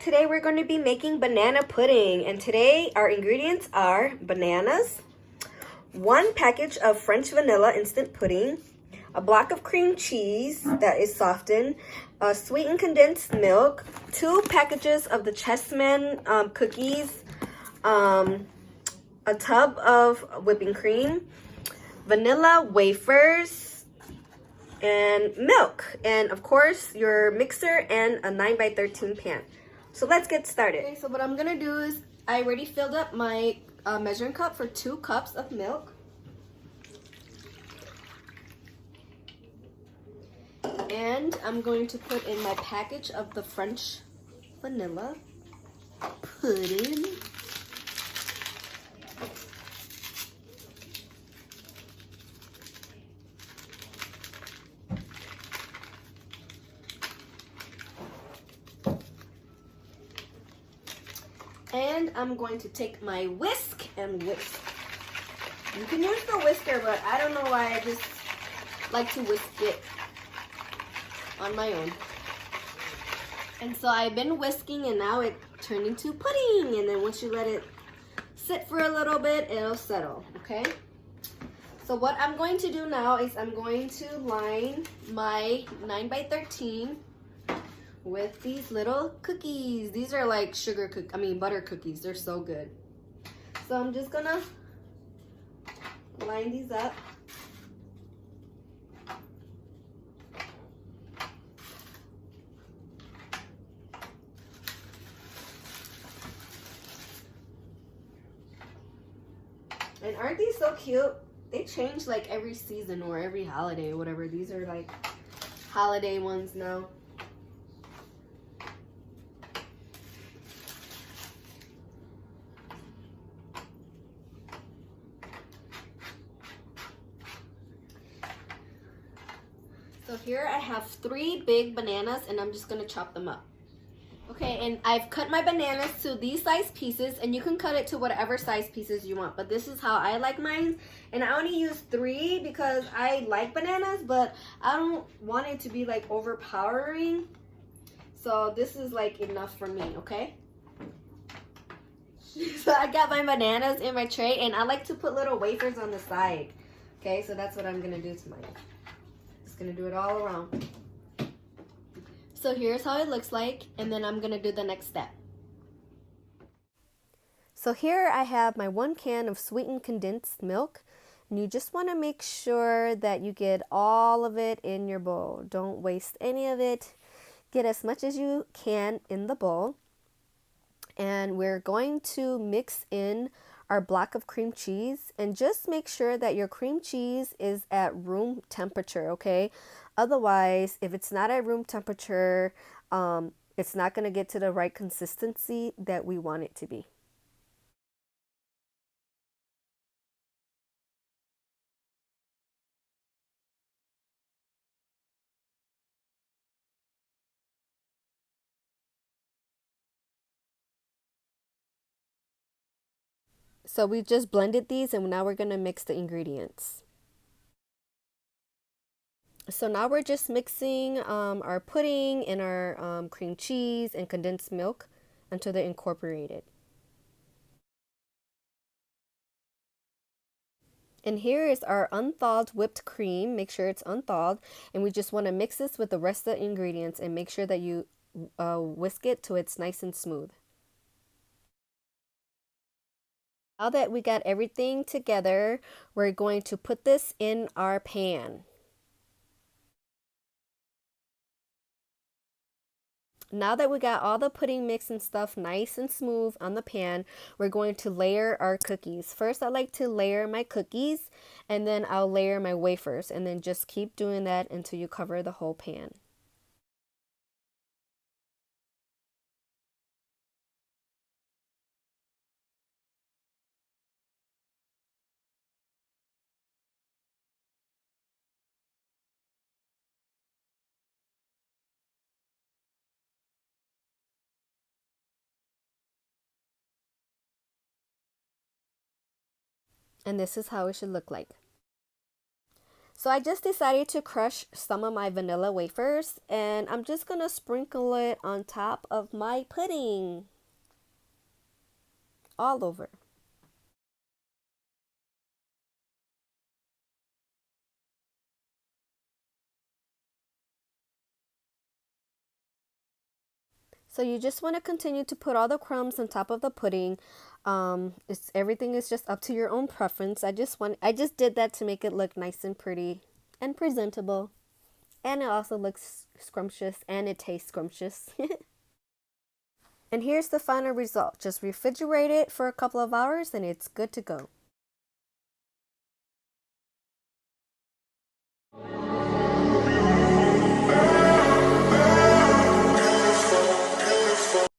today we're going to be making banana pudding. And today our ingredients are bananas, 1 package of French vanilla instant pudding, a block of cream cheese that is softened, sweetened condensed milk, 2 packages of the chessman cookies, a tub of whipping cream, vanilla wafers, and milk, and of course your mixer and a 9x13 pan. So let's get started. Okay, so what I'm gonna do is I already filled up my measuring cup for 2 cups of milk. And I'm going to put in my package of the French vanilla pudding. And I'm going to take my whisk and whisk. You can use the whisker, but I don't know why I just like to whisk it on my own. And so I've been whisking and now it turned into pudding. And then once you let it sit for a little bit, it'll settle, okay? So what I'm going to do now is I'm going to line my 9x13 with these little cookies. These are like butter cookies. They're so good. So I'm just gonna line these up. And aren't these so cute? They change like every season or every holiday or whatever. These are like holiday ones now. So here I have 3 big bananas and I'm just gonna chop them up. Okay, and I've cut my bananas to these size pieces, and you can cut it to whatever size pieces you want, but this is how I like mine. And I only use 3 because I like bananas, but I don't want it to be like overpowering. So this is like enough for me, okay? So I got my bananas in my tray, and I like to put little wafers on the side. Okay, so that's what I'm gonna do to mine. Just gonna do it all around. So here's how it looks like, and then I'm gonna do the next step. So here I have my 1 can of sweetened condensed milk, and you just wanna make sure that you get all of it in your bowl. Don't waste any of it. Get as much as you can in the bowl. And we're going to mix in our block of cream cheese, and just make sure that your cream cheese is at room temperature, okay? Otherwise, if it's not at room temperature, it's not going to get to the right consistency that we want it to be. So we just blended these, and now we're going to mix the ingredients. So now we're just mixing our pudding and our cream cheese and condensed milk until they're incorporated. And here is our unthawed whipped cream. Make sure it's unthawed. And we just want to mix this with the rest of the ingredients and make sure that you whisk it till it's nice and smooth. Now that we got everything together, we're going to put this in our pan. Now that we got all the pudding mix and stuff nice and smooth on the pan, we're going to layer our cookies. First, I like to layer my cookies, and then I'll layer my wafers, and then just keep doing that until you cover the whole pan. And this is how it should look like. So I just decided to crush some of my vanilla wafers, and I'm just gonna sprinkle it on top of my pudding. All over. So you just want to continue to put all the crumbs on top of the pudding. Everything is just up to your own preference. I just did that to make it look nice and pretty and presentable. And it also looks scrumptious and it tastes scrumptious. And here's the final result. Just refrigerate it for a couple of hours and it's good to go.